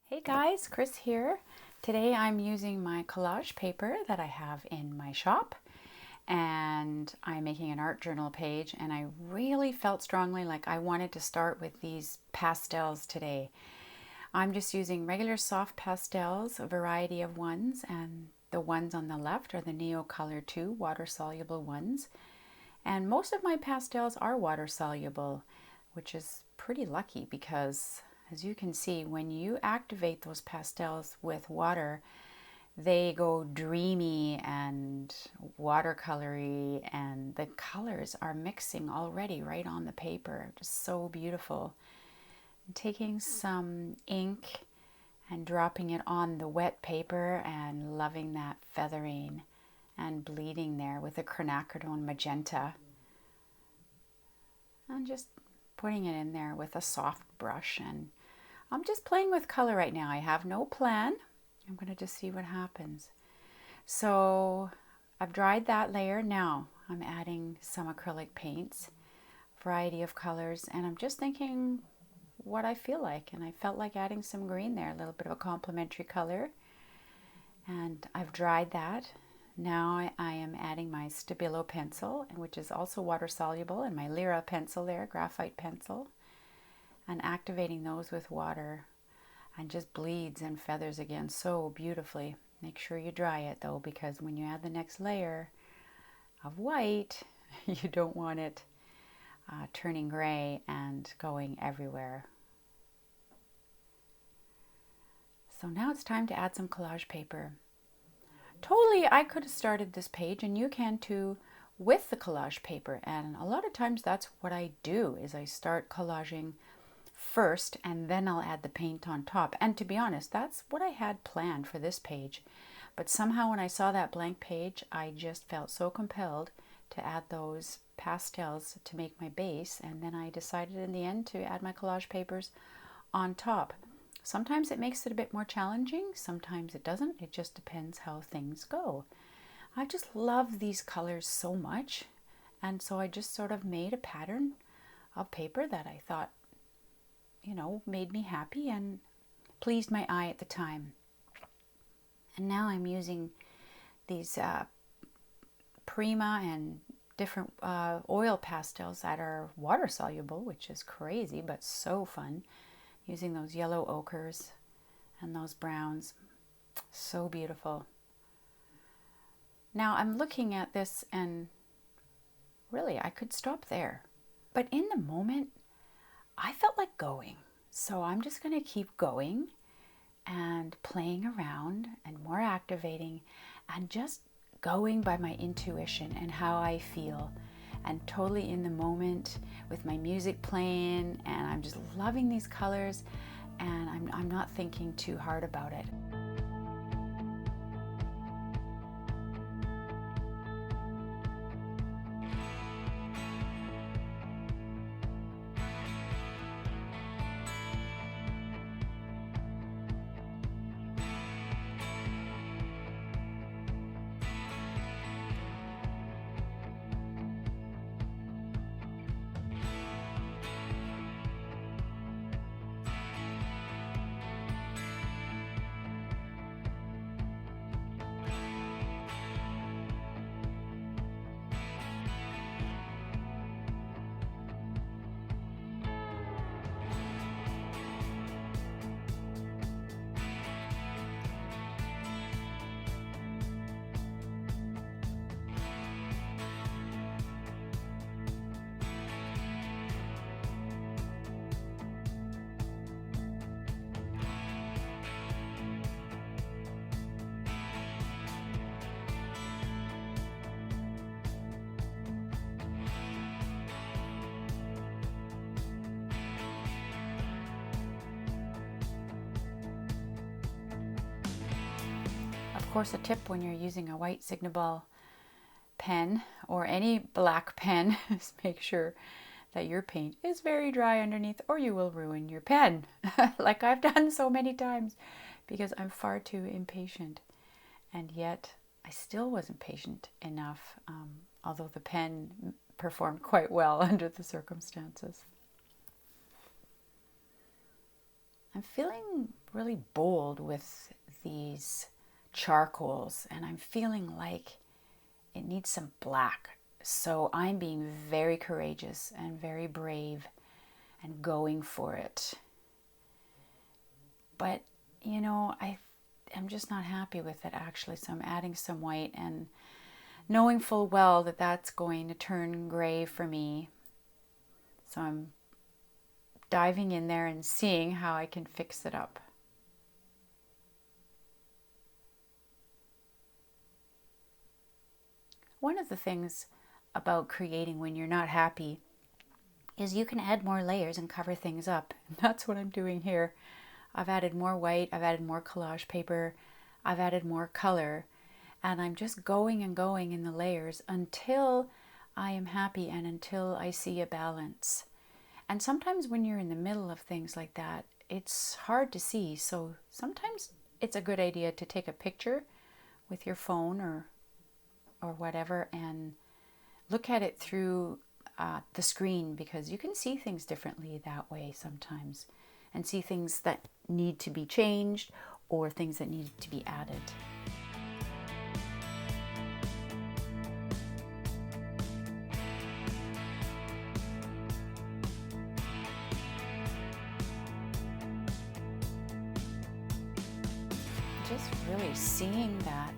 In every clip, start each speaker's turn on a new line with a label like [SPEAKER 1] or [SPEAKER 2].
[SPEAKER 1] Hey guys, Chris here. Today I'm using my collage paper that I have in my shop, and I'm making an art journal page, and I really felt strongly like I wanted to start with these pastels today. I'm just using regular soft pastels, a variety of ones, and the ones on the left are the Neo Color 2 water soluble ones. And most of my pastels are water soluble, which is pretty lucky because, as you can see, when you activate those pastels with water, they go dreamy and watercolory, and the colors are mixing already right on the paper. Just so beautiful. I'm taking some ink and dropping it on the wet paper and loving that feathering and bleeding there with a quinacridone magenta, and just putting it in there with a soft brush. And I'm just playing with color right now. I have no plan. I'm going to just see what happens. So I've dried that layer. Now I'm adding some acrylic paints, variety of colors, and I'm just thinking what I feel like. And I felt like adding some green there, a little bit of a complementary color. And I've dried that. Now I am adding my Stabilo pencil, which is also water soluble, and my Lyra pencil there, graphite pencil, and activating those with water, and just bleeds and feathers again so beautifully. Make sure you dry it though, because when you add the next layer of white, you don't want it turning gray and going everywhere. So now it's time to add some collage paper. Totally, I could have started this page, and you can too, with the collage paper. And a lot of times that's what I do, is I start collaging first and then I'll add the paint on top. And to be honest, that's what I had planned for this page. But somehow when I saw that blank page, I just felt so compelled to add those pastels to make my base, and then I decided in the end to add my collage papers on top. Sometimes it makes it a bit more challenging, sometimes it doesn't. It just depends how things go. I just love these colors so much, and so I just sort of made a pattern of paper that I thought, made me happy and pleased my eye at the time. And now I'm using these Prima and different oil pastels that are water soluble, which is crazy but so fun. Using those yellow ochres and those browns. So beautiful. Now I'm looking at this and really I could stop there. But in the moment, I felt like going. So I'm just going to keep going and playing around and more activating and just going by my intuition and how I feel, and totally in the moment with my music playing, and I'm just loving these colors, and I'm not thinking too hard about it. Of course, a tip when you're using a white Signaball pen or any black pen is make sure that your paint is very dry underneath, or you will ruin your pen, like I've done so many times, because I'm far too impatient. And yet I still wasn't patient enough, although the pen performed quite well under the circumstances. I'm feeling really bold with these charcoals, and I'm feeling like it needs some black. So I'm being very courageous and very brave and going for it. But, I'm just not happy with it actually. So I'm adding some white and knowing full well that that's going to turn gray for me. So I'm diving in there and seeing how I can fix it up. One of the things about creating when you're not happy is you can add more layers and cover things up. And that's what I'm doing here. I've added more white, I've added more collage paper, I've added more color, and I'm just going and going in the layers until I am happy and until I see a balance. And sometimes when you're in the middle of things like that, it's hard to see. So sometimes it's a good idea to take a picture with your phone or whatever and look at it through the screen, because you can see things differently that way sometimes and see things that need to be changed or things that need to be added. Just really seeing that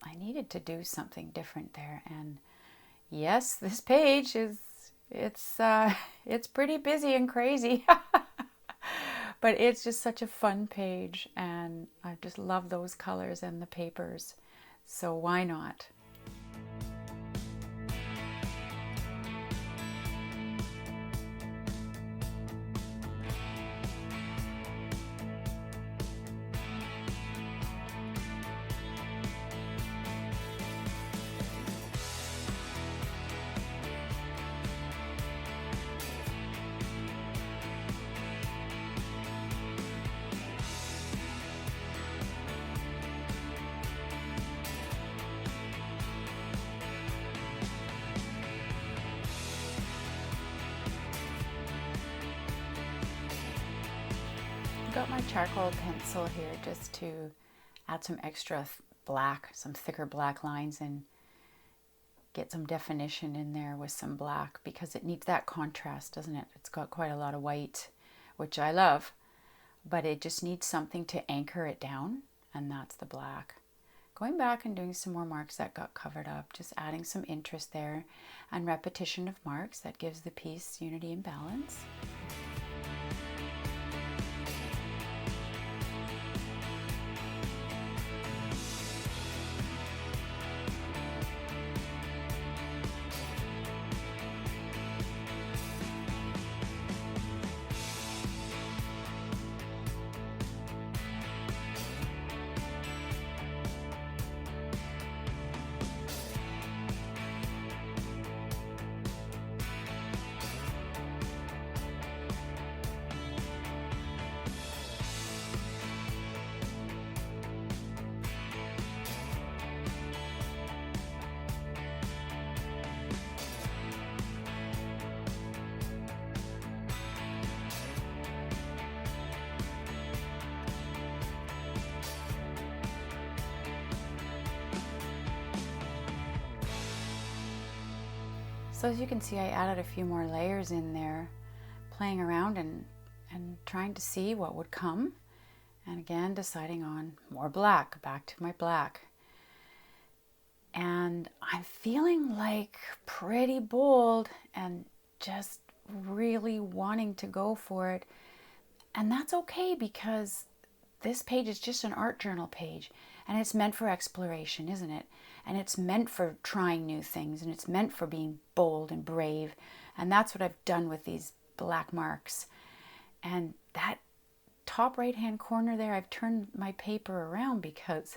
[SPEAKER 1] I needed to do something different there. And yes, this page it's pretty busy and crazy. But it's just such a fun page, and I just love those colors and the papers. So why not? Got my charcoal pencil here just to add some extra black, some thicker black lines, and get some definition in there with some black, because it needs that contrast, doesn't it? It's got quite a lot of white, which I love, but it just needs something to anchor it down, and that's the black. Going back and doing some more marks that got covered up, just adding some interest there and repetition of marks that gives the piece unity and balance. So as you can see, I added a few more layers in there, playing around and trying to see what would come. And again, deciding on more black, back to my black. And I'm feeling like pretty bold and just really wanting to go for it. And that's okay, because this page is just an art journal page, and it's meant for exploration, isn't it? And it's meant for trying new things, and it's meant for being bold and brave. And that's what I've done with these black marks. And that top right hand corner there, I've turned my paper around because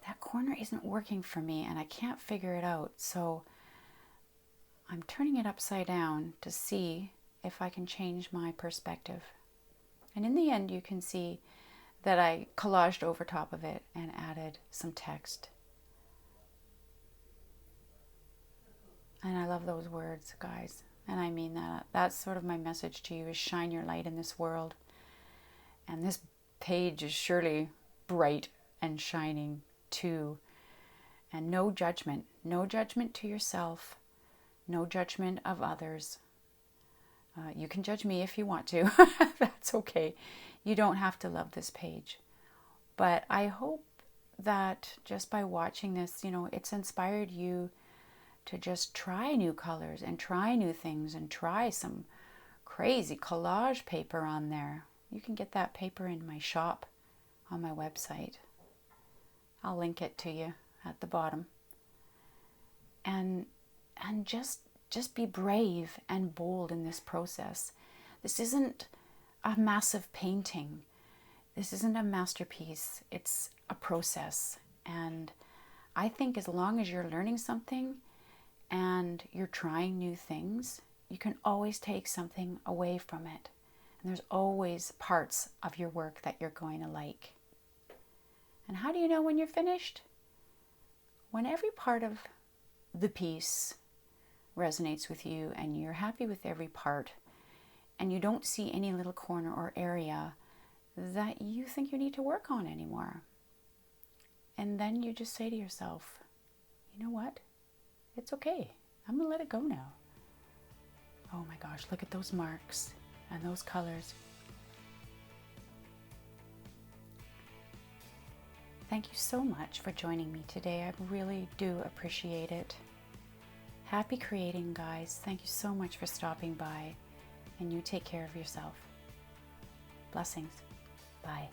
[SPEAKER 1] that corner isn't working for me and I can't figure it out. So I'm turning it upside down to see if I can change my perspective. And in the end, you can see that I collaged over top of it and added some text. And I love those words, guys. And I mean that. That's sort of my message to you, is shine your light in this world. And this page is surely bright and shining too. And no judgment to yourself, no judgment of others. You can judge me if you want to. That's okay. You don't have to love this page. But I hope that just by watching this, it's inspired you to just try new colors and try new things and try some crazy collage paper on there. You can get that paper in my shop on my website. I'll link it to you at the bottom. And just be brave and bold in this process. This isn't a massive painting. This isn't a masterpiece. It's a process. And I think as long as you're learning something and you're trying new things, you can always take something away from it. And there's always parts of your work that you're going to like. And how do you know when you're finished? When every part of the piece resonates with you and you're happy with every part and you don't see any little corner or area that you think you need to work on anymore. And then you just say to yourself, you know what? It's okay. I'm going to let it go now. Oh my gosh, look at those marks and those colors. Thank you so much for joining me today. I really do appreciate it. Happy creating, guys. Thank you so much for stopping by, and you take care of yourself. Blessings. Bye.